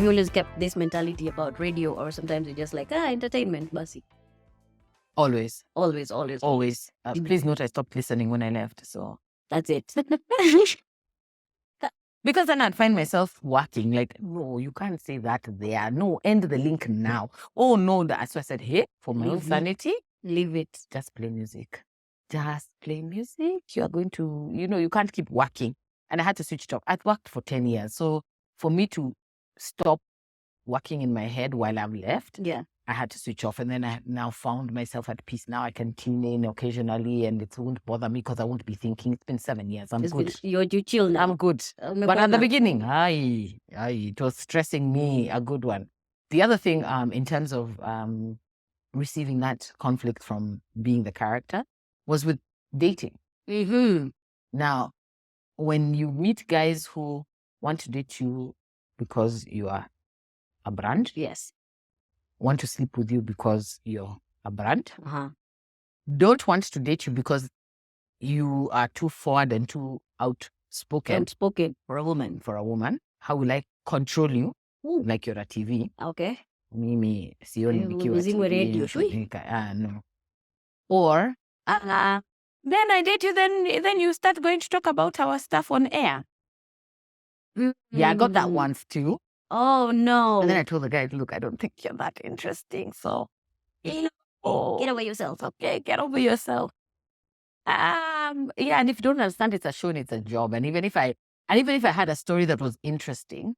Have you always kept this mentality about radio, or sometimes you're just like, entertainment, basi? Always. Always. Please note I stopped listening when I left. So That's it. because then I'd find myself working like, no, you can't say that there. No, end the link now. Oh, no. So I said, hey, for my own sanity, Leave it. just play music. Just play music. You are going to, you can't keep working. And I had to switch it off. I'd worked for 10 years. So for me to stop working in my head while I'm left, I had to switch off. And then I now found myself at peace. Now I can tune in occasionally and it won't bother me because I won't be thinking. It's been 7 years. I'm good. You chill now. I'm good. But at the beginning, it was stressing me, a good one. The other thing, in terms of receiving that conflict from being the character, was with dating. Now, when you meet guys who want to date you because you are a brand, want to sleep with you because you're a brand, don't want to date you because you are too forward and too outspoken for a woman. How will I control you? Like you're a TV. Okay. Mimi sioni nikiwa radio. No. Or then I date you, then you start going to talk about our stuff on air. Yeah, I got that once too. Oh no. And then I told the guy, look, I don't think you're that interesting. So get over yourself. Okay, get over yourself. And if you don't understand, it's a show and it's a job. And even if I had a story that was interesting,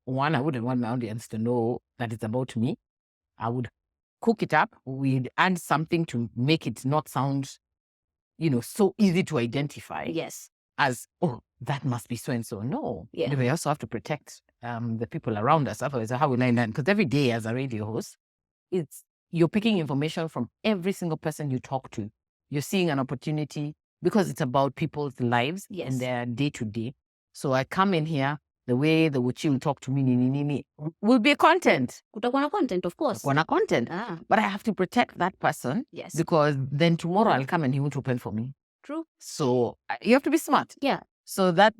one, I wouldn't want my audience to know that it's about me. I would cook it up. We'd add something to make it not sound, so easy to identify. Yes. As, oh, that must be so and so. No. Yeah. We also have to protect the people around us. Otherwise, how will I learn? Because every day as a radio host, you're picking information from every single person you talk to. You're seeing an opportunity because it's about people's lives and their day to day. So I come in here, the way the Wuchi will talk to me, will be content. Kutakuwa content, of course. Content. But I have to protect that person. Yes. Because then tomorrow I'll come and he won't open for me. True. So you have to be smart. Yeah. So that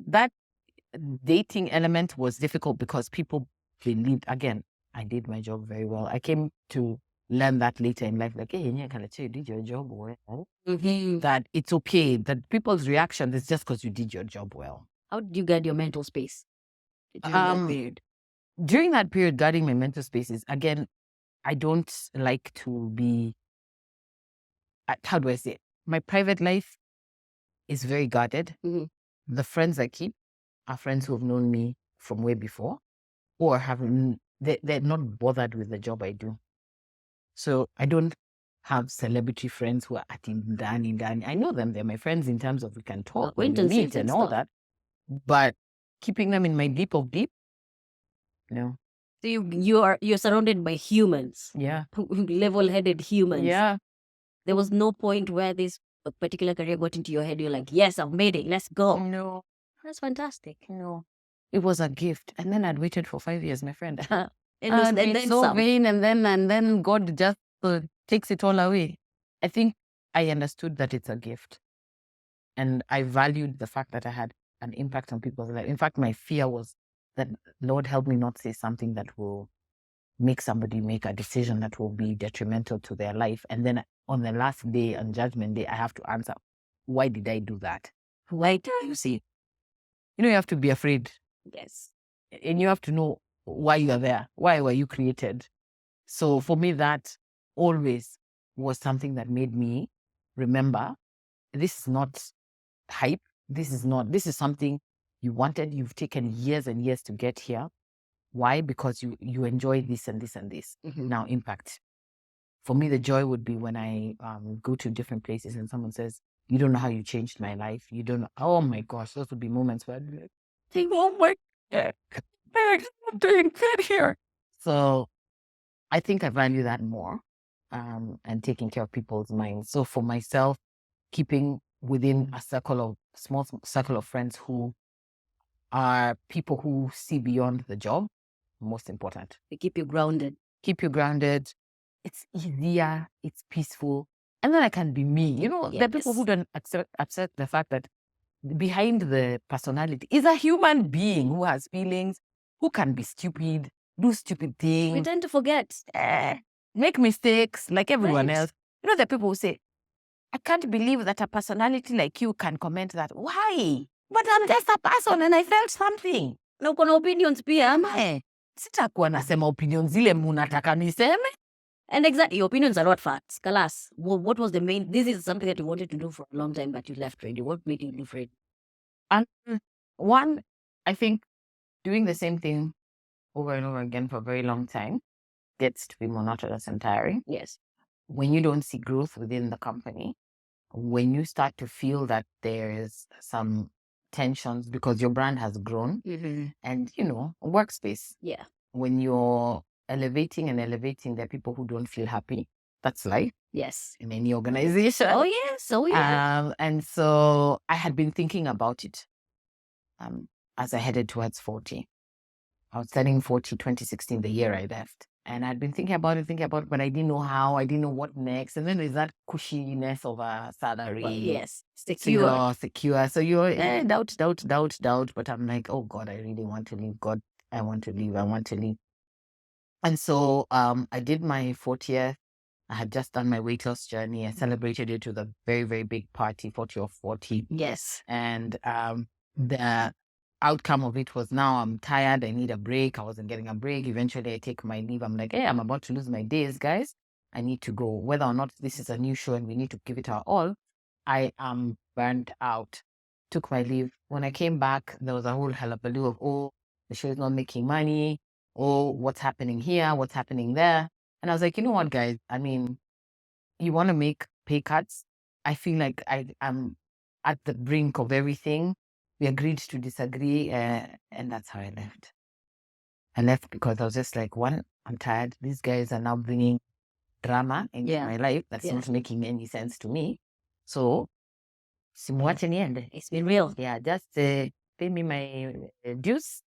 dating element was difficult because people believed, again, I did my job very well. I came to learn that later in life, like, hey, Kalekye, you did your job well. That it's okay, that people's reaction is just because you did your job well. How did you guard your mental space during that period? During that period, guarding my mental space is, again, I don't like to be, how do I say it? My private life is very guarded. The friends I keep are friends who have known me from way before or they're not bothered with the job I do. So I don't have celebrity friends who are at Dani. I know them. They're my friends in terms of we can talk, we meet and all that. But keeping them in my deep of deep, no. So you're surrounded by humans. Yeah. Level-headed humans. Yeah. There was no point where this particular career got into your head. You're like, yes, I've made it. Let's go. No. That's fantastic. No. It was a gift. And then I'd waited for 5 years, my friend. and then so some. vain, and then God just takes it all away. I think I understood that it's a gift. And I valued the fact that I had an impact on people's lives. In fact, my fear was that, Lord, help me not say something that will make somebody make a decision that will be detrimental to their life. And then on the last day, on Judgment Day, I have to answer, why did I do that? Why do you see? You have to be afraid. Yes. And you have to know why you are there. Why were you created? So for me, that always was something that made me remember, this is not hype. This is something you wanted. You've taken years and years to get here. Why? Because you enjoy this and this and this. Now impact. For me, the joy would be when I go to different places and someone says, you don't know how you changed my life. You don't know. Oh my gosh, those would be moments where I'd be like, oh my God, I'm doing good here. So I think I value that more and taking care of people's minds. So for myself, keeping within a small circle of friends who are people who see beyond the job, most important. They keep you grounded. It's easier. It's peaceful. And then I can be me. There are people who don't accept the fact that behind the personality is a human being who has feelings, who can be stupid, do stupid things, We tend to forget. make mistakes like everyone Right. else. You know, the people who say, I can't believe that a personality like you can comment that. Why? But I'm just a person and I felt something. Na uko na opinions pia. Sitakuwa nasema opinions zile munataka niseme. And exactly, your opinions are not facts. Kalas, what was the main... This is something that you wanted to do for a long time, but you left radio. What made you leave radio? And one, I think doing the same thing over and over again for a very long time gets to be monotonous and tiring. Yes. When you don't see growth within the company, when you start to feel that there is some tensions because your brand has grown and, you know, workspace. Yeah. When you're elevating, there are people who don't feel happy. That's life. Yes. In any organization. Oh, yes. Oh, yeah. And so I had been thinking about it as I headed towards 40. I was turning 40, 2016, the year I left. And I'd been thinking about it, but I didn't know how, I didn't know what next. And then there's that cushiness of a salary. Well, yes. Secure. So you're doubt. But I'm like, oh God, I really want to leave. God, I want to leave. And so I did my 40th. I had just done my weight loss journey. I celebrated it with a very, very big party, 40 of 40. Yes. And the outcome of it was now I'm tired. I need a break. I wasn't getting a break. Eventually, I take my leave. I'm like, hey, I'm about to lose my days, guys. I need to go. Whether or not this is a new show and we need to give it our all, I am burnt out. Took my leave. When I came back, there was a whole hullabaloo of, oh, the show is not making money. Oh, what's happening here? What's happening there? And I was like, you know what, guys? I mean, you want to make pay cuts? I feel like I'm at the brink of everything. We agreed to disagree, and that's how I left. I left because I was just like, one, I'm tired. These guys are now bringing drama into my life that's not making any sense to me. So, simuache niende. It's been real. Yeah, just pay me my dues.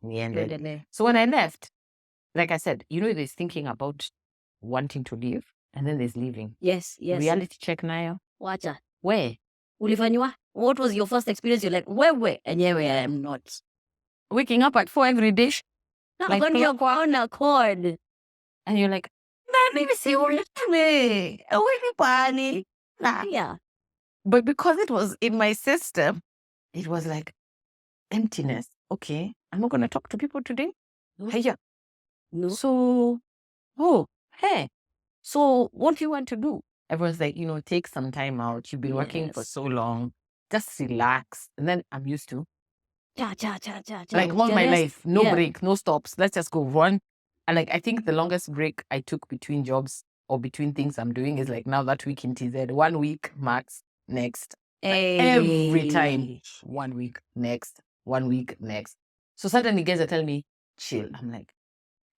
Niende. So when I left, like I said, you know, there's thinking about wanting to leave, and then there's leaving. Yes. Reality check nayo. Wacha. Where? Ulifanywa? What was your first experience? You're like, where? And yeah, I am not. Waking up at 4 every day. Like on your own accord. And you're like, Yeah. But because it was in my system, it was like emptiness. Okay, I'm not going to talk to people today. No. So, hey. So what do you want to do? Everyone's like, you know, take some time out. You've been working for so long. Just relax. And then I'm used to. Like all my life, no break, no stops. Let's just go run. And like, I think the longest break I took between jobs or between things I'm doing is like now that week in TZ, 1 week max, next. Every time, 1 week, next, 1 week, next. So suddenly guys are telling me, chill. I'm like,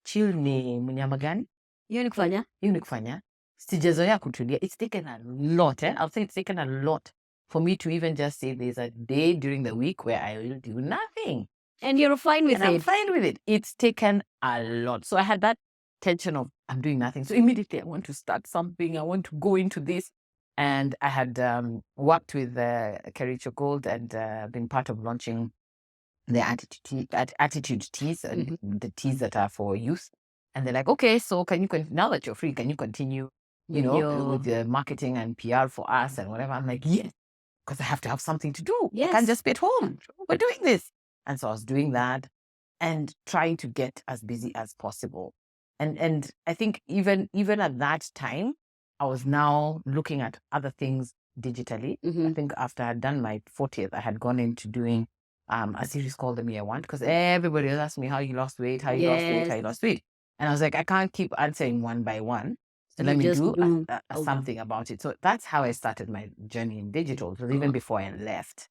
chill ni mnyama gani? Hiyo ni kufanya. Sijazoea kutulia. It's taken a lot. I'll say it's taken a lot for me to even just say there's a day during the week where I will do nothing. And you're fine with it. I'm fine with it. It's taken a lot. So I had that tension of I'm doing nothing. So immediately I want to start something. I want to go into this. And I had worked with Kalekye Gold and been part of launching the attitude teas, the teas that are for youth. And they're like, okay, so can you now that you're free, can you continue, you know, with the marketing and PR for us and whatever? I'm like, yes, because I have to have something to do. Yes. I can't just be at home. We're doing this. And so I was doing that and trying to get as busy as possible. And I think even at that time, I was now looking at other things digitally. I think after I had done my 40th, I had gone into doing a series called The Me I Want, because everybody was asking me how you lost weight, how you lost weight. And I was like, I can't keep answering one by one. So let me do something about it. So that's how I started my journey in digital. So even before I left.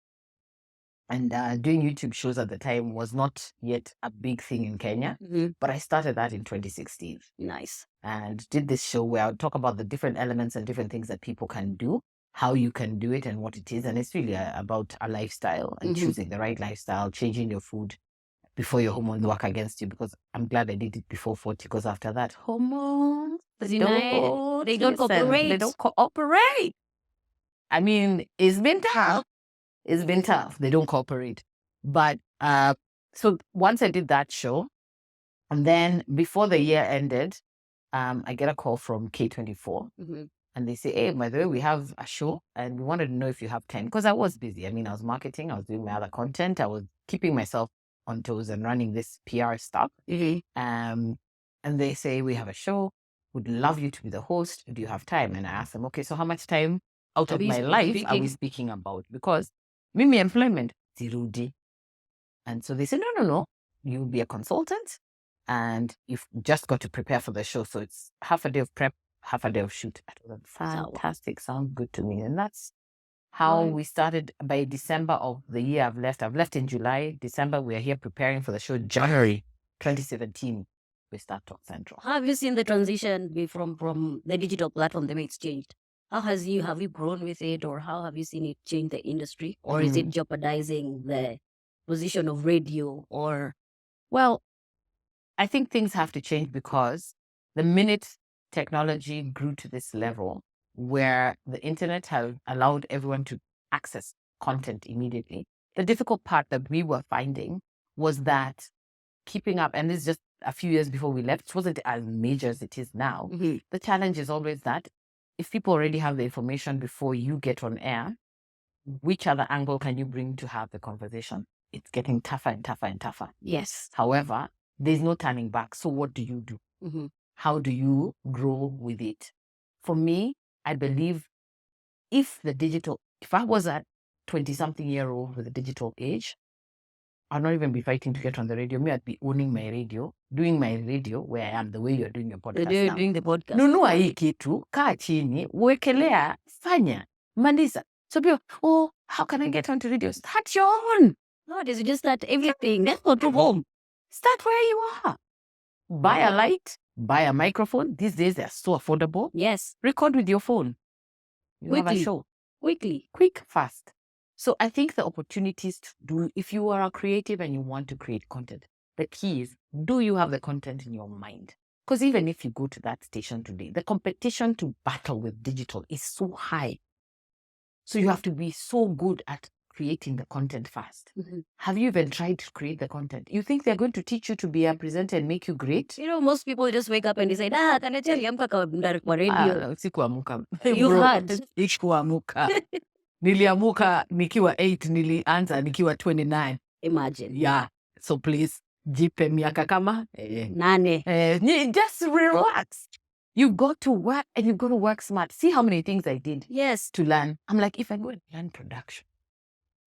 And doing YouTube shows at the time was not yet a big thing in Kenya, but I started that in 2016. Nice. And did this show where I would talk about the different elements and different things that people can do, how you can do it and what it is. And it's really about a lifestyle and choosing the right lifestyle, changing your food before your hormones work against you. Because I'm glad I did it before 40, because after that, hormones, they don't cooperate. I mean, it's been tough. They don't cooperate. But so once I did that show, And then before the year ended, I get a call from K24 and they say, hey, by the way, we have a show and we wanted to know if you have 10. Because I was busy. I mean, I was marketing, I was doing my other content, I was keeping myself on toes and running this PR stuff. And they say, we have a show, would love you to be the host. Do you have time? And I asked them, okay, so how much time out of my life are we speaking about? Because Mimi employment, zirudi. And so they said, no, you'll be a consultant and you've just got to prepare for the show. So it's half a day of prep, half a day of shoot. I told them, fantastic, sounds good to me. And that's how we started. By December of the year I've left in July. December, we are here preparing for the show. January 2017, we start Talk Central. How have you seen the transition from the digital platform, the way it's changed? Have you grown with it, or how have you seen it change the industry? Or is it jeopardizing the position of radio? Or well, I think things have to change because the minute technology grew to this level where the internet has allowed everyone to access content immediately, the difficult part that we were finding was that keeping up, and this is just a few years before we left, it wasn't as major as it is now. The challenge is always that if people already have the information before you get on air, which other angle can you bring to have the conversation? It's getting tougher and tougher and tougher. Yes. However, there's no turning back. So what do you do? How do you grow with it? For me, I believe if I was a 20-something-year-old with a digital age, I'd not even be fighting to get on the radio. Me, I'd be owning my radio, doing my radio where I am, the way you're doing your podcast You're now. doing the podcast. Nunua hii kitu, kaa chini, wekelea, fanya, maliza. So people, how can I get onto radio? Start your own. Nowadays, you just start everything. Let's go to home. Start where you are. Buy a light, buy a microphone. These days, they're so affordable. Yes. Record with your phone. You have a Quickly. show. Quickly. Quick, fast. So I think the opportunities to do, if you are a creative and you want to create content, the key is, do you have the content in your mind? Because even if you go to that station today, the competition to battle with digital is so high. So you have to be so good at creating the content fast. Have you even tried to create the content? You think they're going to teach you to be a presenter and make you great? You know, most people just wake up and decide, kanachali amka kwa radio. Sikuamuka. You had. Sikuamuka. Niliamuka nikiwa 8, nilianza nikiwa 29. Imagine. Yeah. So please, jipe miaka kama. Nane. Just relax. You've got to work and you've got to work smart. See how many things I did to learn. I'm like, if I go and learn production,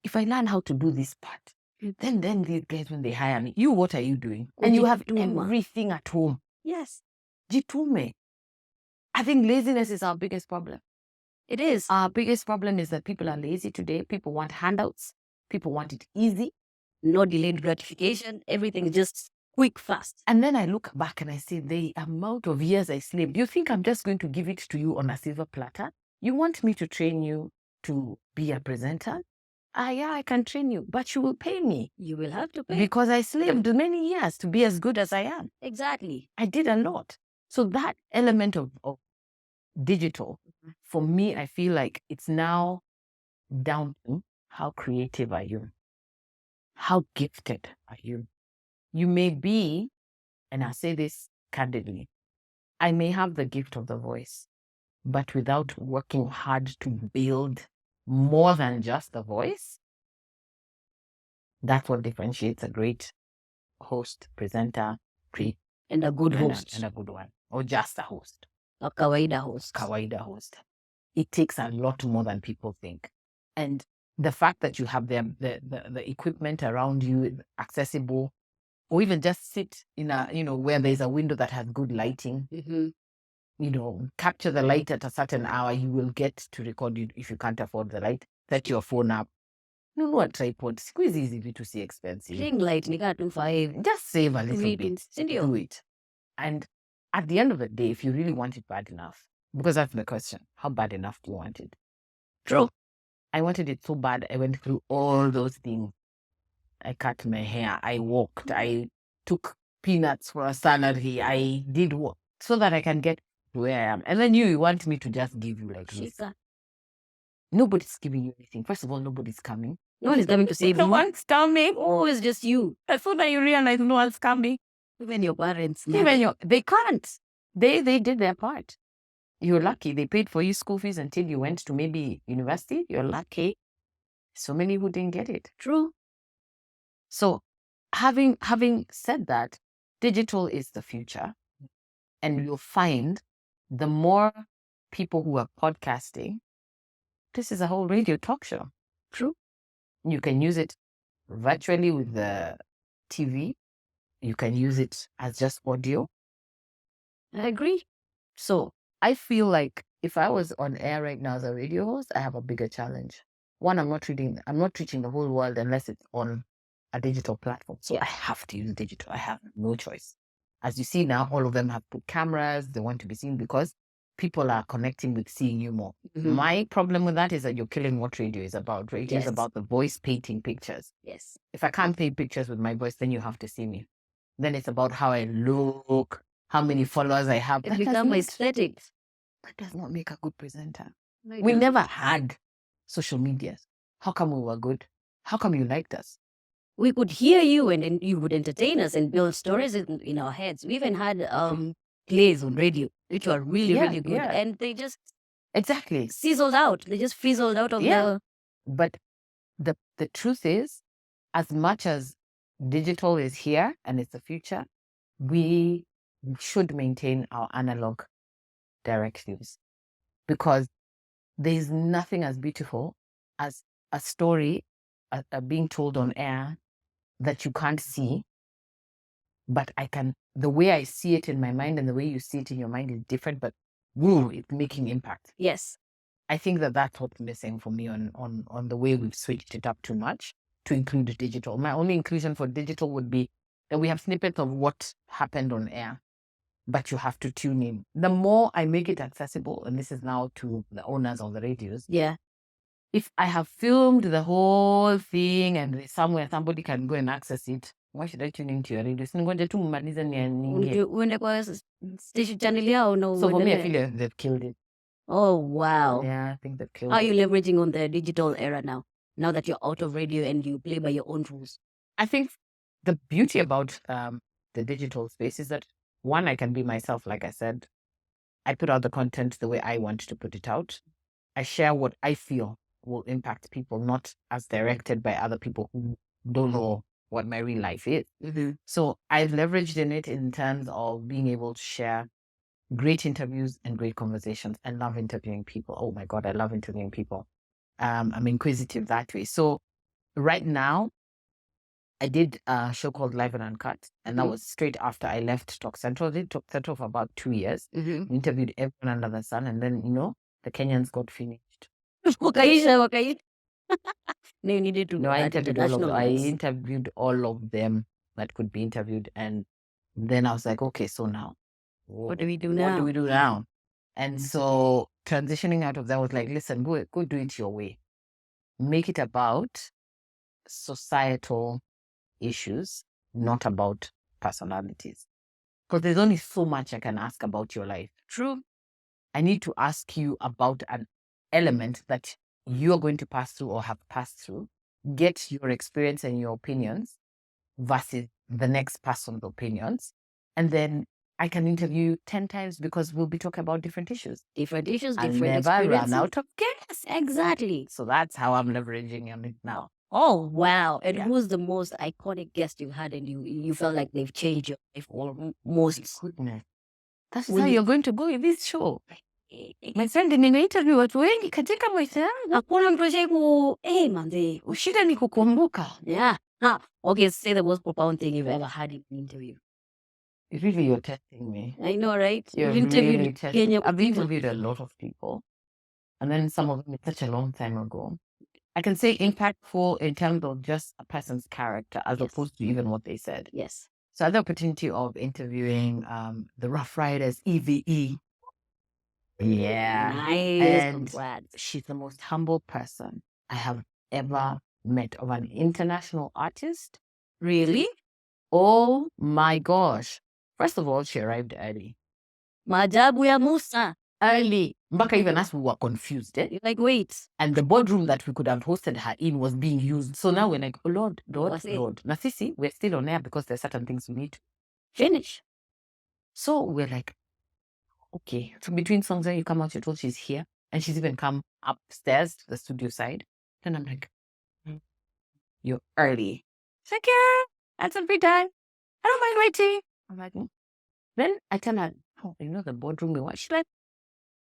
if I learn how to do this part, then these guys, when they hire me, what are you doing? And you have everything at home. Yes. Jitume. I think laziness is our biggest problem. It is. Our biggest problem is that people are lazy today. People want handouts. People want it easy. No delayed gratification. Everything is just quick, fast. And then I look back and I say, the amount of years I slaved, do you think I'm just going to give it to you on a silver platter? You want me to train you to be a presenter? Yeah, I can train you, but you will pay me. You will have to pay. Because I slaved many years to be as good as I am. Exactly. I did a lot. So that element of digital, for me, I feel like it's now down to how creative are you? How gifted are you? You may be, and I say this candidly, I may have the gift of the voice, but without working hard to build more than just the voice, that's what differentiates a great host, presenter, and a good host. And a good one. Or just a host. A kawaida host. Kawaida host. It takes a lot more than people think. And the fact that you have the equipment around you accessible, or even just sit in a, where there's a window that has good lighting, capture the light at a certain hour, you will get to record it. If you can't afford the light, set your phone up. No, a tripod. Squeeze easy to see expensive. Ring light, nika 25. Just save a little bit. Do it. And at the end of the day, if you really want it bad enough, because that's the question, how bad enough do you want it? True. I wanted it so bad, I went through all those things. I cut my hair, I walked, I took peanuts for a salary, I did work so that I can get to where I am. And then you want me to just give you like this. Nobody's giving you anything. First of all, nobody's coming. No one is coming to save you. No one's coming. Oh, it's just you. As soon as you realize no one's coming, Even your parents. They can't. They did their part. You're lucky. They paid for you school fees until you went to maybe university. You're lucky. So many who didn't get it. True. So having said that, digital is the future. And you'll find the more people who are podcasting, this is a whole radio talk show. True. You can use it virtually with the TV. You can use it as just audio. I agree. So I feel like if I was on air right now as a radio host, I have a bigger challenge. One, I'm not reaching the whole world unless it's on a digital platform. So I have to use digital. I have no choice. As you see now, all of them have put cameras. They want to be seen because people are connecting with seeing you more. My problem with that is that you're killing what radio is about. Radio is about the voice painting pictures. Yes. If I can't paint pictures with my voice, then you have to see me. Then it's about how I look, how many followers I have. It becomes aesthetic. That does not make a good presenter. We never had social media. How come we were good? How come you liked us? We could hear you and then you would entertain us and build stories in our heads. We even had plays on radio, which were really, really good. And they just sizzled out. They just fizzled out of the... But the truth is, as much as digital is here and it's the future, we should maintain our analog directives, because there's nothing as beautiful as a story being told on air that you can't see, but the way I see it in my mind and the way you see it in your mind is different, but it's making impact. Yes. I think that's what's missing for me on the way we've switched it up too much to include digital. My only inclusion for digital would be that we have snippets of what happened on air, but you have to tune in. The more I make it accessible, and this is now to the owners of the radios. Yeah. If I have filmed the whole thing and somewhere somebody can go and access it, why should I tune into your radio? So for me, I feel they've killed it. Oh, wow. Yeah, I think they've killed it. How are you leveraging on the digital era now that you're out of radio and you play by your own rules? I think the beauty about the digital space is that, one, I can be myself, like I said. I put out the content the way I want to put it out. I share what I feel will impact people, not as directed by other people who don't know what my real life is. So I've leveraged in it in terms of being able to share great interviews and great conversations. I love interviewing people. Oh my God, I love interviewing people. I'm inquisitive that way. So right now, I did a show called Live and Uncut, and that was straight after I left Talk Central. I did Talk Central for about 2 years. We interviewed everyone under the sun, and then, the Kenyans got finished. Wakaisha. No, you needed to. No, I interviewed all of them that could be interviewed, and then I was like, okay, so now, what do we do now? And so transitioning out of that was like, listen, go do it your way. Make it about societal issues, not about personalities. Because there's only so much I can ask about your life. True. I need to ask you about an element that you're going to pass through or have passed through, get your experience and your opinions versus the next person's opinions. And then I can interview 10 times because we'll be talking about different issues. Different issues, I'll different never experiences. run out of guests. Exactly. So that's how I'm leveraging on it now. Oh, wow. And who's the most iconic guest you had and you felt like they've changed your life or most? Goodness. That's how you're going to go with this show. My friend, nimeinterview watu wengi katika maisha yangu. Hakuna mtu ashaiku, manze. Shida ni kukumbuka. Yeah. Okay, say the most profound thing you've ever had in an interview. Really, you're testing me. I know, right? You've interviewed Kenya. I've interviewed a lot of people. And then some of them it's such a long time ago. I can say impactful in terms of just a person's character as opposed to even what they said. Yes. So I had the opportunity of interviewing the Rough Riders, EVE. Yeah. Nice. And congrats. She's the most humble person I have ever met of an international artist. Really? Oh my gosh. First of all, she arrived early. Maajabu ya Musa. Early. Mpaka even us, we were confused. You're like, wait. And the boardroom that we could have hosted her in was being used. So now we're like, oh Lord. Na sisi, we're still on air because there's certain things we need to. Finish. So we're like, okay. So between songs, when you come out, you're told she's here. And she's even come upstairs to the studio side. Then I'm like, you're early. She's like, yeah, I had some free time. I don't mind waiting. I'm like, Then I tell her, oh, the boardroom we watch. She's like,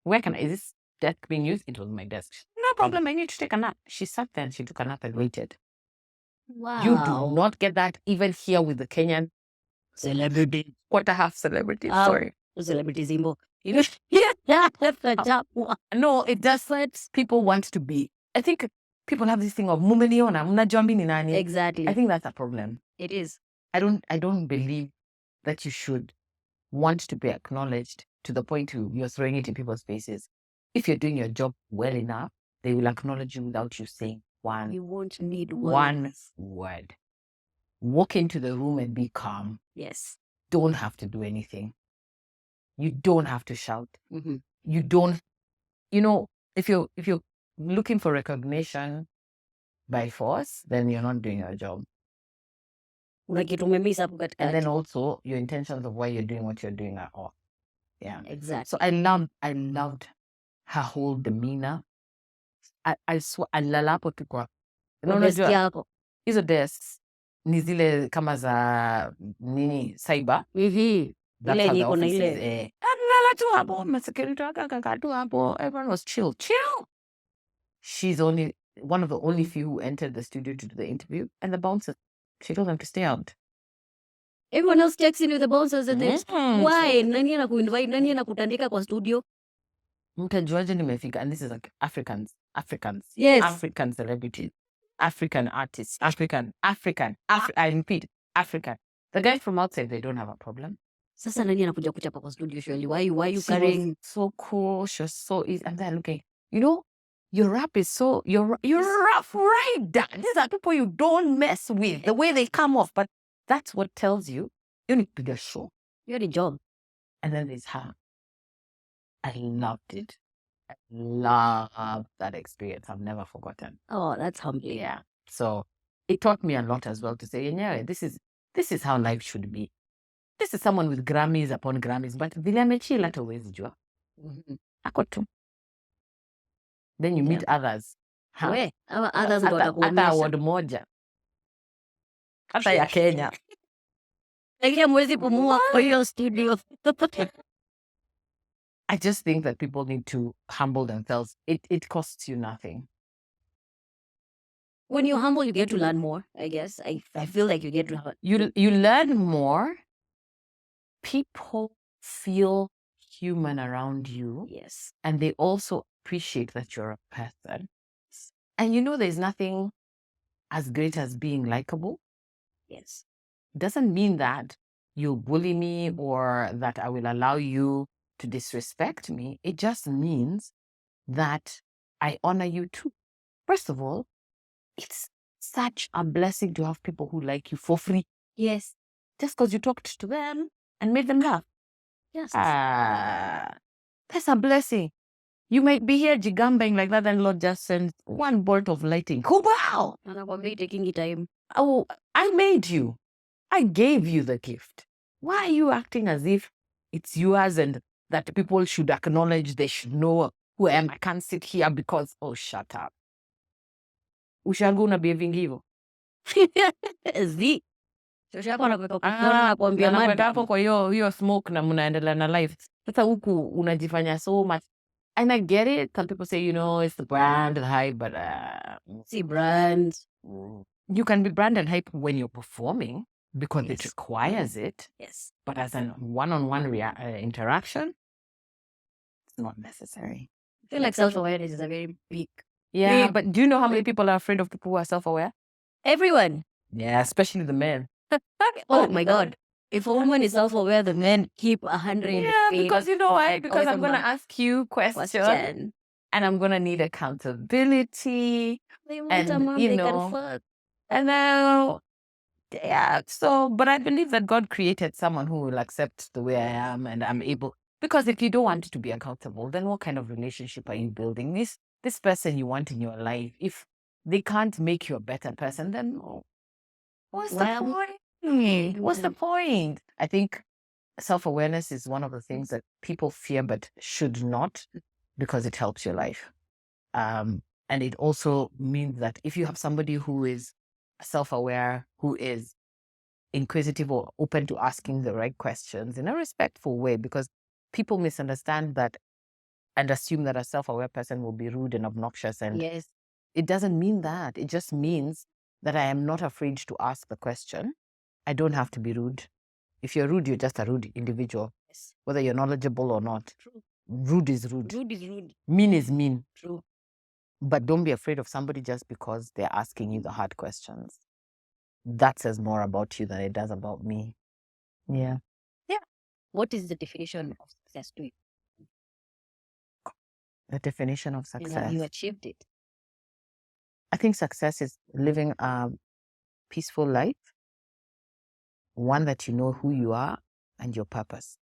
where can is this desk being used? It was my desk. No problem, I need to take a nap. She sat there and she took a nap and waited. Wow. You do not get that even here with the Kenyan Celebrity. quarter half celebrity. Sorry. Celebrity Zimbo. Yeah, that's the top one. No, it just lets people want to be. I think people have this thing of mumeliona, mnajua mimi ni nani. Exactly. I think that's a problem. It is. I don't believe that you should want to be acknowledged to the point you're throwing it in people's faces. If you're doing your job well enough, they will acknowledge you without you saying You won't need one word. Walk into the room and be calm. Yes. Don't have to do anything. You don't have to shout. Mm-hmm. You don't, if you're looking for recognition by force, then you're not doing your job. And then also your intentions of why you're doing what you're doing are off. Yeah. Exactly. So I loved her whole demeanor. I swear, alalapo tu kwa. Unajua, hizo desks ni zile kama za nini cyber. That's how the office is. Alala tu hapo, masecurity wakakaa tu hapo. Everyone was chill. She's only one of the only few who entered the studio to do the interview, and the bouncers, she told them to stay out. Everyone else checks in with the bouncers and then why? Nani anakuinvite? Nani anakutandika kwa studio? Mtajuaje nimefika? And this is like Africans. Yes. African celebrities. African artists. African. I repeat, African. The guys from outside, they don't have a problem. Sasa nani anakuja kuchapa kwa studio, Shirley? Why you carrying? So cool. She was so easy. And they're looking, your rap is so, you're rough right down. These are people you don't mess with. The way they come off. But that's what tells you need to get a show. You had a job. And then there's her. I loved it. I loved that experience. I've never forgotten. Oh, that's humbling. Yeah. So it taught me a lot as well to say, yeah, this is how life should be. This is someone with Grammys upon Grammys, but vile amechila hata huwezi jua. Ako tu. Then you meet others. We, others hata award moja. Hata ya Kenya. Lakini hamwezi pumua kwa hiyo studio. I just think that people need to humble themselves. It costs you nothing. When you're humble, you get to learn more, I guess. I feel like you get to learn. You learn more. People feel human around you. Yes. And they also appreciate that you're a person. And there's nothing as great as being likable. Yes. Doesn't mean that you'll bully me or that I will allow you to disrespect me. It just means that I honor you too. First of all, it's such a blessing to have people who like you for free. Yes. Just because you talked to them and made them laugh. Yes. That's a blessing. You might be here jigambing like that, and Lord just sends one bolt of lightning. Wow! Taking your time. Oh, I made you. I gave you the gift. Why are you acting as if it's yours and that people should acknowledge, they should know who I am? I can't sit here because, shut up. Ushago una behaving hivyo. Z. Anakuweka hapo kwa hiyo smoke na mnaendelea na life. Sasa huku unajifanya so much. And I get it. Some people say, it's the brand, the hype, but see brands. You can be brand and hype when you're performing because Yes. it requires it. Yes. But as a one-on-one interaction, it's not necessary. I feel like self-awareness is a very big. Yeah, big- but do you know how many people are afraid of people who are self-aware? Everyone. Yeah, especially the men. Oh my God. If a woman is self-aware, the men keep 100. Yeah, because you know why? Because I'm going to ask you questions. Question. And I'm going to need accountability. They want And, a mom, you they know, can fuck. And then, yeah, but I believe that God created someone who will accept the way I am and I'm able. Because if you don't want to be accountable, then what kind of relationship are you building? This person you want in your life, if they can't make you a better person, then what's the point? What's the point? I think self-awareness is one of the things that people fear but should not, because it helps your life. And it also means that if you have somebody who is self-aware, who is inquisitive or open to asking the right questions in a respectful way, because people misunderstand that and assume that a self-aware person will be rude and obnoxious. And Yes. it doesn't mean that. It just means that I am not afraid to ask the question. I don't have to be rude. If you're rude, you're just a rude individual, Yes. whether you're knowledgeable or not. True. Rude is rude. Rude is rude. Mean is mean. True. But don't be afraid of somebody just because they're asking you the hard questions. That says more about you than it does about me. Yeah. What is the definition of success to you? The definition of And have success. you achieved it? I think success is living a peaceful life, one that you know who you are and your purpose.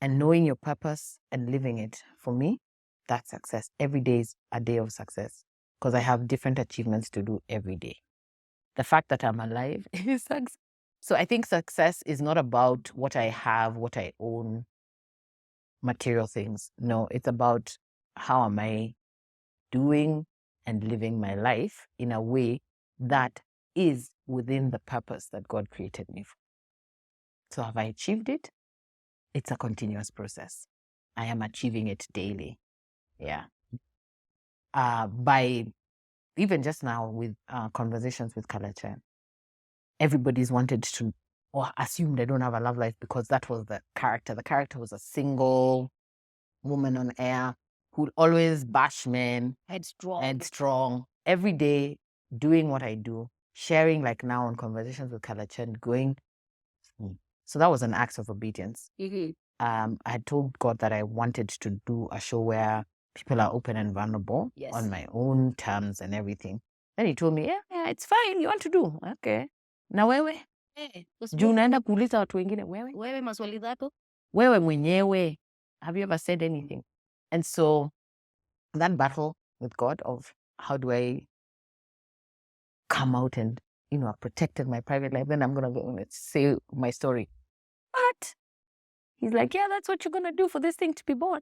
And knowing your purpose and living it, for me, that's success. Every day is a day of success because I have different achievements to do every day. The fact that I'm alive is success. So I think success is not about what I have, what I own, material things. No, it's about how am I doing and living my life in a way that is within the purpose that God created me for. So have I achieved it? It's a continuous process. I am achieving it daily. Yeah. By even just now with conversations with Kalekye, everybody's wanted to or assumed I don't have a love life because that was the character. The character was a single woman on air who'd always bash men, headstrong, every day doing what I do, sharing like now on conversations with Kalekye and going. So that was an act of obedience. Mm-hmm. I had told God that I wanted to do a show where people are open and vulnerable Yes. on my own terms and everything. Then he told me, yeah, it's fine. You want to do? Okay. Na wewe? Juu unaenda kuuliza watu wengine, Wewe maswali zako? wewe mwenyewe, have you ever said anything? And so that battle with God of how do I come out and, I protected my private life, then I'm going to go and say my story. But he's like, yeah, that's what you're going to do for this thing to be born.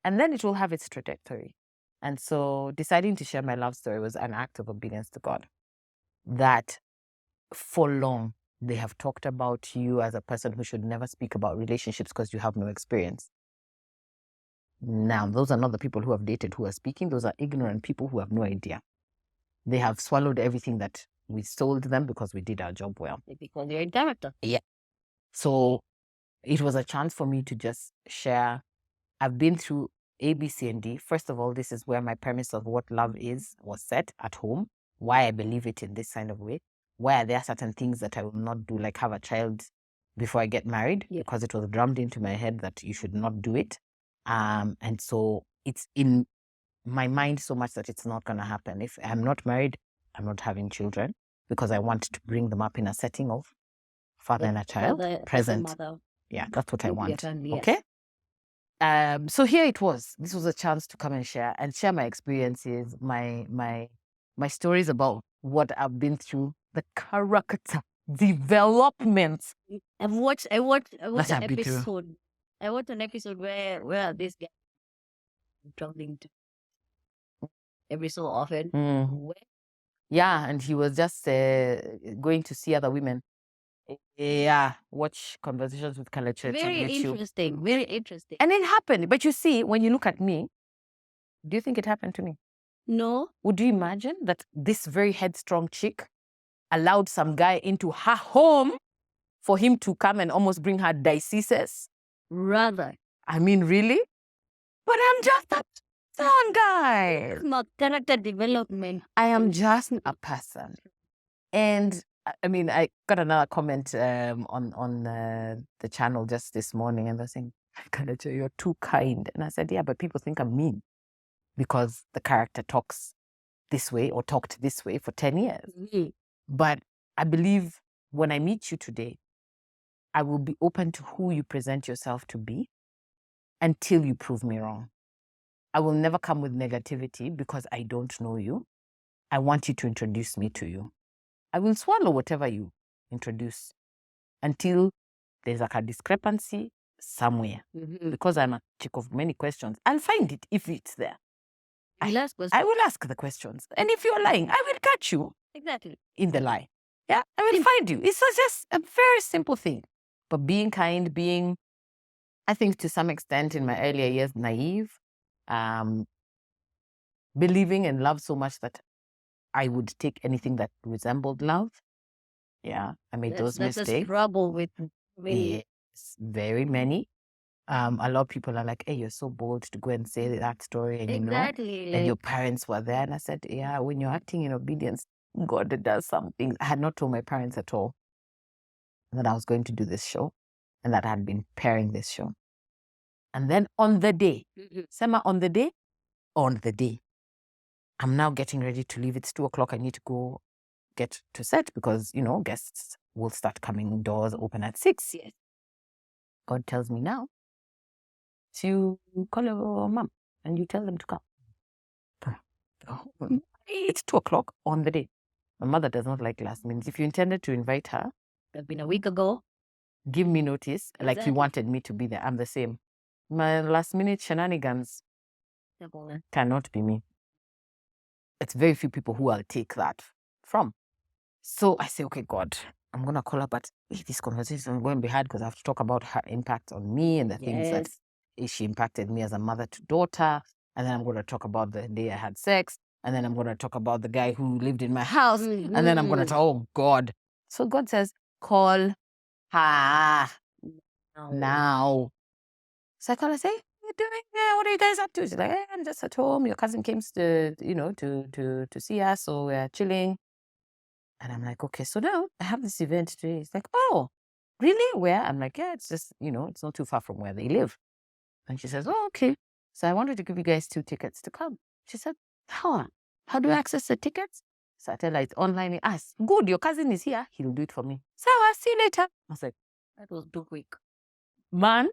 And then it will have its trajectory. And so deciding to share my love story was an act of obedience to God. That for long, they have talked about you as a person who should never speak about relationships because you have no experience. Now, those are not the people who have dated who are speaking. Those are ignorant people who have no idea. They have swallowed everything that we sold them because we did our job well. Because you're in character. Yeah. So it was a chance for me to just share. I've been through A, B, C, and D. First of all, this is where my premise of what love is was set at home, why I believe it in this kind of way. Why are there certain things that I will not do, like have a child before I get married, because it was drummed into my head that you should not do it. And so it's in my mind so much that it's not going to happen. If I'm not married, I'm not having children because I want to bring them up in a setting of father and a child, present. Yeah, that's what I want. Okay. So here it was. This was a chance to come and share my experiences, my stories about what I've been through, the character development. I watched an I've been through. episode. I watched an episode where this guy traveling to every so often. Yeah, and he was just going to see other women. Yeah, watch conversations with Kalekye. Very interesting. Very interesting. And it happened. But you see, when you look at me, do you think it happened to me? No. Would you imagine that this very headstrong chick allowed some guy into her home for him to come and almost bring her diseases? Rather. I mean, really? But I'm just a person, guys. It's not character development. I am just a person. And I mean, I got another comment on the channel just this morning, and they're saying, Kalekye, you're too kind. And I said, yeah, but people think I'm mean because the character talks this way or talked this way for 10 years. Mm-hmm. But I believe when I meet you today, I will be open to who you present yourself to be until you prove me wrong. I will never come with negativity because I don't know you. I want you to introduce me to you. I will swallow whatever you introduce until there's like a discrepancy somewhere. Because I'm a chick of many questions, I'll find it if it's there. I will ask the questions. And if you're lying, I will catch you in the lie. Yeah, I will find you. It's just a very simple thing. But being kind, I think to some extent in my earlier years, naive, believing in love so much that I would take anything that resembled love. Yeah, I made those mistakes. That's a trouble with many. Yes, very many. A lot of people are like, hey, you're so bold to go and say that story. And and your parents were there. And I said, yeah, when you're acting in obedience, God does something. I had not told my parents at all that I was going to do this show and that I had been preparing this show. And then on the day, Sema, on the day, I'm now getting ready to leave. It's 2:00. I need to go get to set because, guests will start coming, doors open at 6. Yes. God tells me now to call your mom and you tell them to come. It's 2:00 on the day. My mother does not like last minute. If you intended to invite her, That's been a week ago. Give me notice, like you wanted me to be there. I'm the same. My last minute shenanigans cannot be me. It's very few people who I'll take that from. So I say, okay, God, I'm going to call her, but this conversation is going to be hard because I have to talk about her impact on me and the things that she impacted me as a mother to daughter. And then I'm going to talk about the day I had sex. And then I'm going to talk about the guy who lived in my house. And then I'm going to talk, oh, God. So God says, call her now. So I call her, say, what are you doing? What are you guys up to? She's like, I'm just at home. Your cousin came to see us. So we're chilling. And I'm like, okay, so now I have this event today. It's like, oh, really? Where? I'm like, yeah, it's just, it's not too far from where they live. And she says, oh, okay. So I wanted to give you guys 2 tickets to come. She said, how do I access the tickets? So I tell her it's online. Ask, good, your cousin is here. He'll do it for me. So I'll see you later. I was like, that was too quick. Man,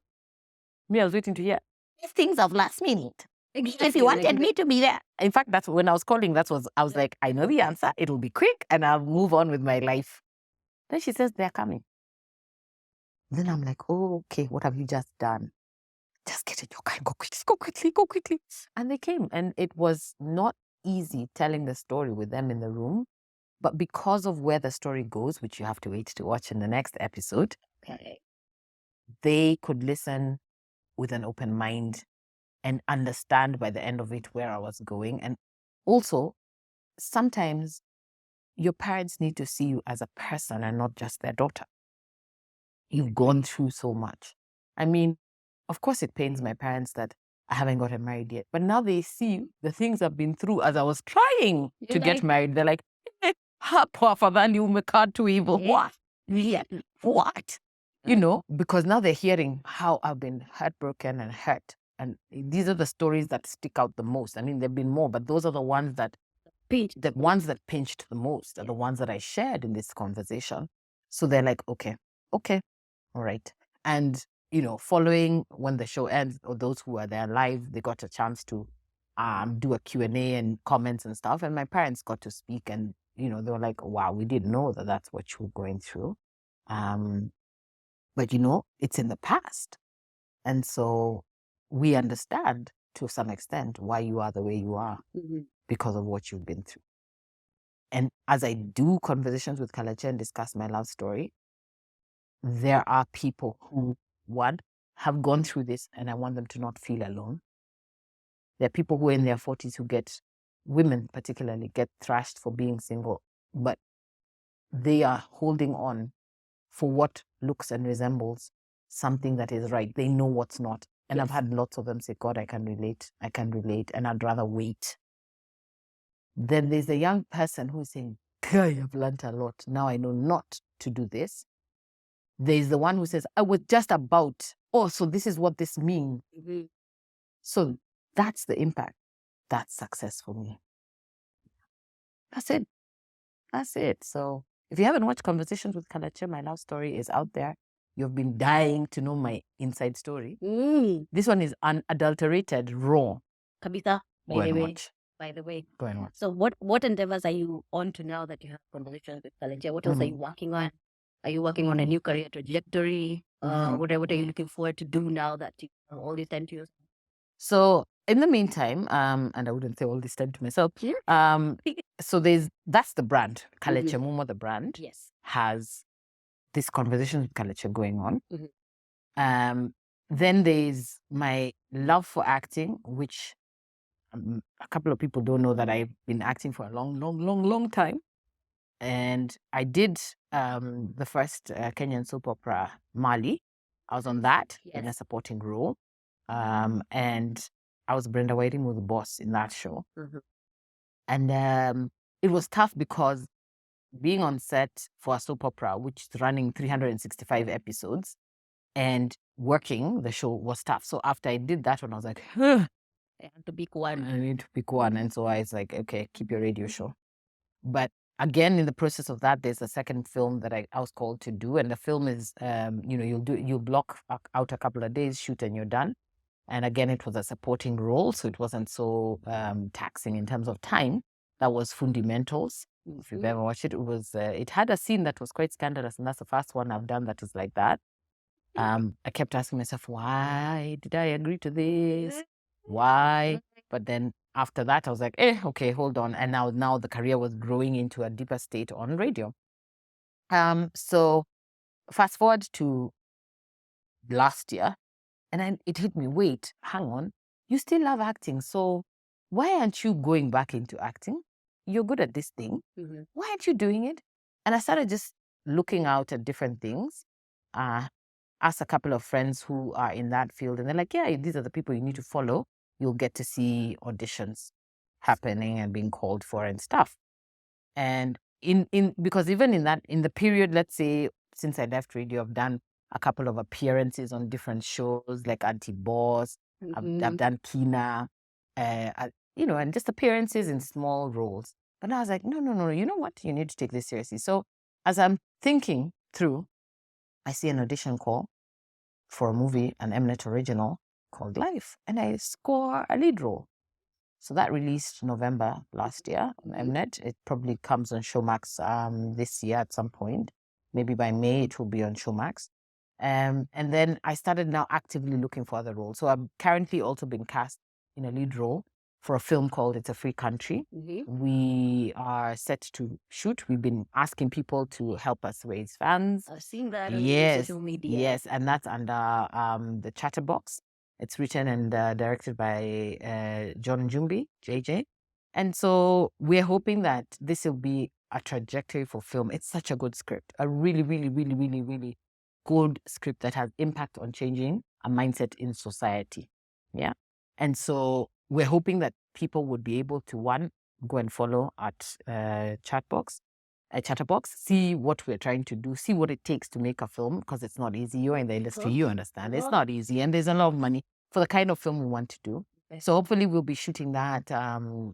I was waiting to hear if things of last minute. If you wanted me to be there. In fact, that's when I was calling. I was like, I know the answer. It'll be quick and I'll move on with my life. Then she says, they're coming. Then I'm like, oh, okay, what have you just done? Just get in your car and go quickly. And they came. And it was not easy telling the story with them in the room. But because of where the story goes, which you have to wait to watch in the next episode, they could listen with an open mind and understand by the end of it where I was going. And also, sometimes your parents need to see you as a person and not just their daughter. You've gone through so much. I mean, of course it pains my parents that I haven't gotten married yet. But now they see the things I've been through as I was trying to get married. They're like, poor father, you make hard to evil. What? Yeah. What? Because now they're hearing how I've been heartbroken and hurt. And these are the stories that stick out the most. I mean, there've been more, but those are the ones that pinched the most, are the ones that I shared in this conversation. So they're like, okay, all right. And, following when the show ends, or those who are there live, they got a chance to do a Q&A and comments and stuff. And my parents got to speak and, they were like, wow, we didn't know that that's what you were going through. But, it's in the past. And so we understand to some extent why you are the way you are because of what you've been through. And as I do conversations with Kalekye and discuss my love story, there are people who, one, have gone through this and I want them to not feel alone. There are people who are in their 40s who women particularly, get thrashed for being single, but they are holding on for what looks and resembles something that is right. They know what's not. And I've had lots of them say, God, I can relate, and I'd rather wait. Then there's a young person who's saying, I have learned a lot. Now I know not to do this. There's the one who says, I was just about, so this is what this means. So that's the impact. That's success for me. That's it. So if you haven't watched Conversations with Kalekye, my love story is out there. You've been dying to know my inside story. This one is unadulterated, raw. Kabitha, by the way. Go and watch. So what endeavors are you on to now that you have Conversations with Kalekye? What else are you working on? Are you working on a new career trajectory? What are you looking forward to do now that you have all these 10 years? So in the meantime, and I wouldn't say all this time to myself, so that's the brand. Kalekye Mumo, the brand, Yes. has this conversation with Kalekye going on. Mhm. Then there's my love for acting, which a couple of people don't know that I've been acting for a long time. And I did the first Kenyan soap opera, Mali. I was on that in a Yes. supporting role. And I was Brenda Wairimu, the boss in that show. And it was tough because being on set for a soap opera, which is running 365 episodes, and working the show was tough. So after I did that one, I was like, I had to pick one. I need to pick one. And so I was like, okay, keep your radio show. But again, in the process of that, there's a second film that I was called to do. And the film is, you'll block out a couple of days, shoot, and you're done. And again, it was a supporting role, so it wasn't so taxing in terms of time. That was Fundamentals. If you've ever watched it, it had a scene that was quite scandalous, and that's the first one I've done that was like that. I kept asking myself, why did I agree to this? Why? But then after that, I was like, okay, hold on. And now the career was growing into a deeper state on radio. So fast forward to last year, and then it hit me, wait, hang on, you still love acting, so why aren't you going back into acting? You're good at this thing. Why aren't you doing it? And I started just looking out at different things. Asked a couple of friends who are in that field, and they're like, yeah, these are the people you need to follow. You'll get to see auditions happening and being called for and stuff. And because even in the period, let's say since I left radio, I've done a couple of appearances on different shows like Auntie Boss. I've done Kina, and just appearances in small roles. But I was like, no, you know what? You need to take this seriously. So as I'm thinking through, I see an audition call for a movie, an Mnet original called Life, and I score a lead role. So that released November last year on Mnet. It probably comes on Showmax this year at some point. Maybe by May it will be on Showmax. And then I started now actively looking for other roles. So I'm currently also been cast in a lead role for a film called It's a Free Country. We are set to shoot. We've been asking people to help us raise funds. I've seen that on social media. Yes, and that's under the Chatterbox. It's written and directed by John Jumbi, JJ. And so we're hoping that this will be a trajectory for film. It's such a good script, a really, really, really, really, really good script that has impact on changing a mindset in society. Yeah. And so we're hoping that people would be able to, one, go and follow at Chatterbox, see what we're trying to do, see what it takes to make a film, because it's not easy. You're in the industry, you understand. It's not easy, and there's a lot of money for the kind of film we want to do. So hopefully we'll be shooting that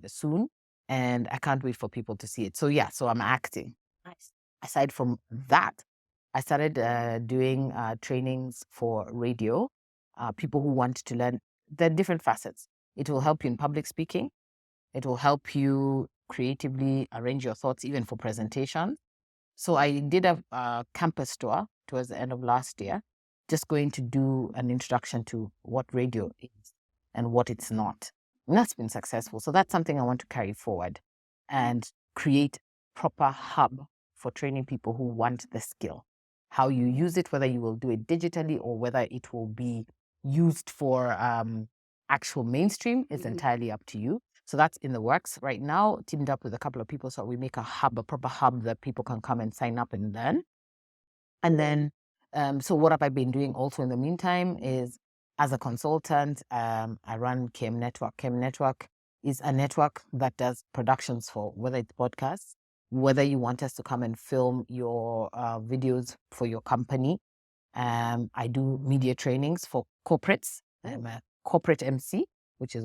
soon, and I can't wait for people to see it. So yeah, so I'm acting. Nice. Aside from that, I started doing trainings for radio, people who want to learn the different facets. It will help you in public speaking. It will help you creatively arrange your thoughts, even for presentation. So I did a campus tour towards the end of last year, just going to do an introduction to what radio is and what it's not. And that's been successful. So that's something I want to carry forward and create proper hub for training people who want the skill. How you use it, whether you will do it digitally or whether it will be used for actual mainstream, is entirely up to you. So that's in the works right now, teamed up with a couple of people, so we make a proper hub that people can come and sign up and learn. And then, so what have I been doing also in the meantime is, as a consultant, I run KM Network. KM Network is a network that does productions for whether it's podcasts, whether you want us to come and film your videos for your company. I do media trainings for corporates. I'm a corporate MC, which is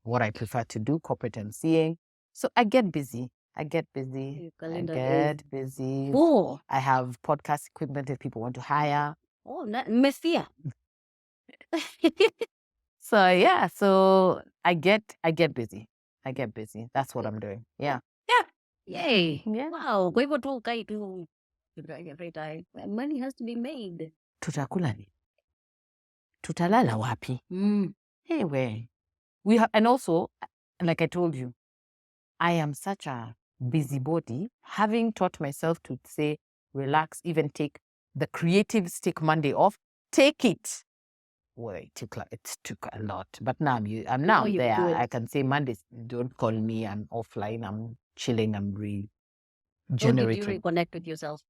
what I prefer to do, corporate MCing. So I get busy. I get busy. Oh, I have podcast equipment if people want to hire. oh, Messiah. So yeah, so I get busy. I get busy. That's what I'm doing. Yeah. Yay. Yeah. Wow. Kwa hivyo tu ukai tu to drink every time. Money has to be made. Tutakula nini? Tutalala wapi? Mm. Hey, where? We have, and also, like I told you, I am such a busybody, having taught myself to say, relax, even take the creative stick Monday off, take it. Well, it took a lot, but now I'm now you're there. good. I can say Mondays, don't call me. I'm offline. I'm chilling. I'm How did you regenerating. reconnect with yourself?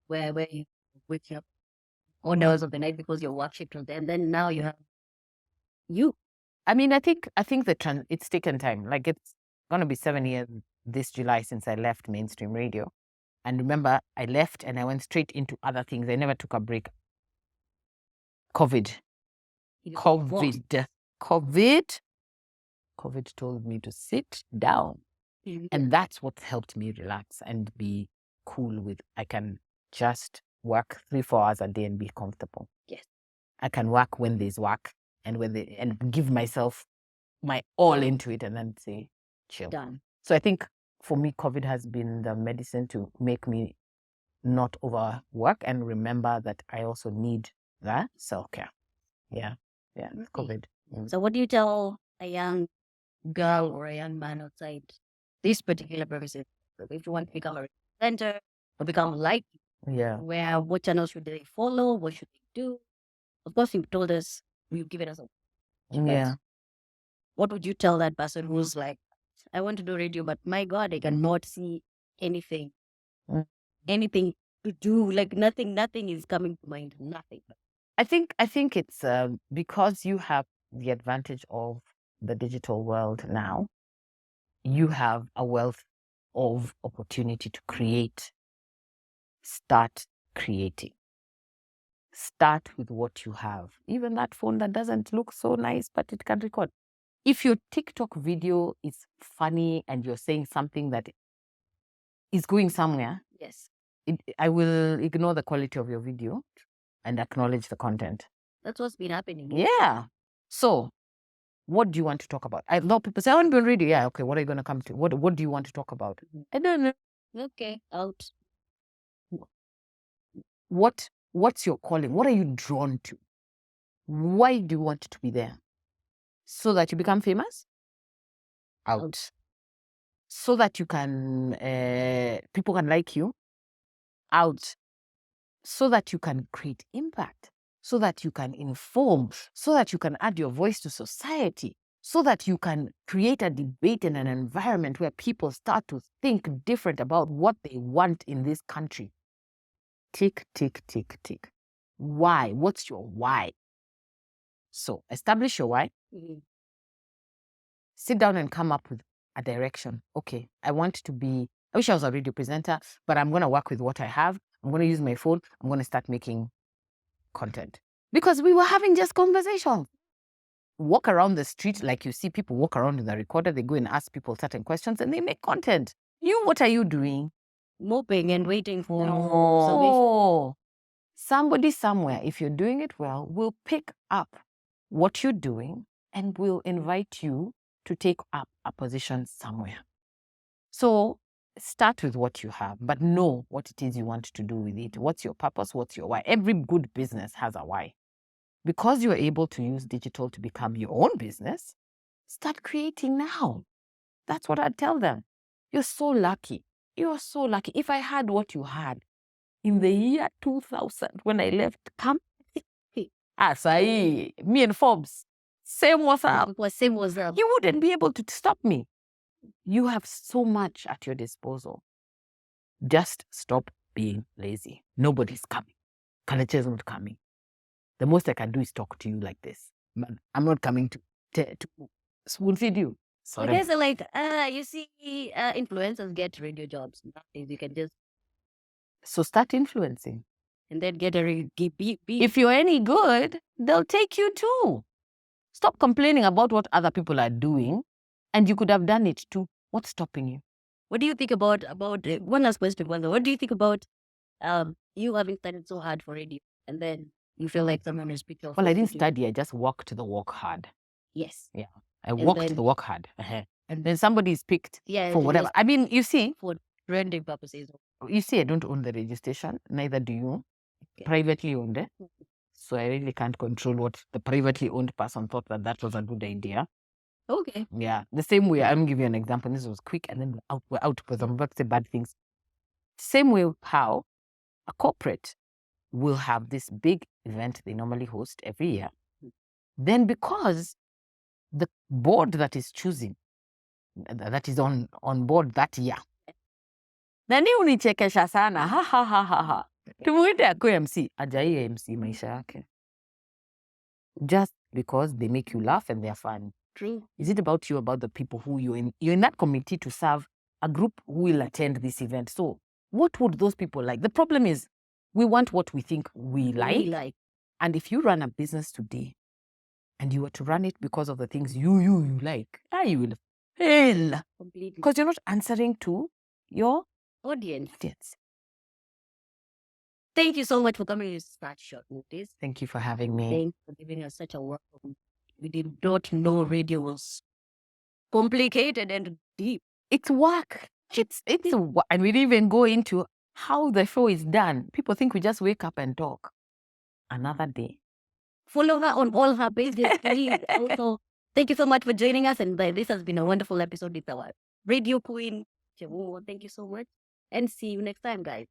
Where you wake up on hours of the night because you're watching till then. Then now you have you. I mean, I think it's taken time. Like, it's gonna be 7 years this July since I left mainstream radio. And remember, I left and I went straight into other things. I never took a break. COVID told me to sit down. Mhm. And that's what helped me relax and be cool with, I can just work 3-4 hours a day and be comfortable. Yes. I can work when there's work and give myself my all into it and then say, chill. Done. So I think for me, COVID has been the medicine to make me not overwork and remember that I also need that self-care. Yeah. COVID. So what do you tell a young girl or a young man outside this particular person? If you want to become a presenter or become like, Yeah. what channels should they follow? What should they do? Of course, you've told us, you've given us a Yeah. what would you tell that person who's like, I want to do radio, but my God, I cannot see anything, Mm. anything to do. Like nothing is coming to mind. Nothing. I think it's because you have the advantage of the digital world now, you have a wealth of opportunity to create. Start creating. Start with what you have. Even that phone that doesn't look so nice, but it can record. If your TikTok video is funny and you're saying something that is going somewhere, Yes. I will ignore the quality of your video and acknowledge the content. That's what's been happening. Yeah. So, what do you want to talk about? A lot of people say, I want to be on radio. Yeah, okay. What are you going to come to? What do you want to talk about? I don't know. Okay, out. What's your calling? What are you drawn to? Why do you want to be there? So that you become famous? Out. So that you can, people can like you? Out. So that you can create impact, so that you can inform, so that you can add your voice to society, so that you can create a debate in an environment where people start to think different about what they want in this country. Tick, tick, tick, tick. Why? What's your why? So establish your why. Mm-hmm. Sit down and come up with a direction. Okay, I wish I was a radio presenter, but I'm going to work with what I have. I'm going to use my phone. I'm going to start making content. Because we were having just conversations. Walk around the street, like you see people walk around with a recorder, they go and ask people certain questions and they make content. What are you doing? Moping and waiting for Oh, somebody somewhere, if you're doing it well, will pick up what you're doing and will invite you to take up a position somewhere. So start with what you have, but know what it is you want to do with it. What's your purpose? What's your why? Every good business has a why. Because you're able to use digital to become your own business, start creating now. That's what I'd tell them. You're so lucky. You're so lucky. If I had what you had in the year 2000 when I left, me and Forbes, same was up. Same was up. You wouldn't be able to stop me. You have so much at your disposal. Just stop being lazy. Nobody's coming. Kalekye is not coming. The most I can do is talk to you like this. But I'm not coming to spoon feed you. So there's like, you see, influencers get radio jobs. You can just. So start influencing. And then get a If you're any good, they'll take you too. Stop complaining about what other people are doing, and you could have done it too. What's stopping you? What do you think about one last question, what do you think about you having studied so hard for radio and then you feel like someone is picking? Well, I didn't study, I just walked the walk hard. Yes. Yeah. I walked the walk hard. And then somebody is picked for whatever. I mean, you see, for branding purposes. You see, I don't own the radio station, neither do you. Okay. Privately owned. So I really can't control what the privately owned person thought that was a good idea. Okay. Yeah. The same way, I'm giving you an example. This was quick and then we're out because I'm about to say bad things. Same way how a corporate will have this big event they normally host every year. Then because the board that is choosing, that is on board that year, nani unichekesha sana, ha ha ha ha ha. Tumuite akuwe MC, ajai MC maisha yake. Just because they make you laugh and they're fun. True. Is it about you, about the people who you're in that committee to serve a group who will attend this event? So what would those people like? The problem is we want what we think we like. And if you run a business today and you were to run it because of the things you like, you will fail. Completely. Because you're not answering to your Audience. audience. Thank you so much for coming in such short notice. Thank you for having me. Thanks for giving us such a welcome. We did not know radio was complicated and deep. It's work. It's and we didn't even go into how the show is done. People think we just wake up and talk. Another day. Follow her on all her pages, please. Also, thank you so much for joining us. And this has been a wonderful episode with our radio queen, Mumo. Thank you so much. And see you next time, guys.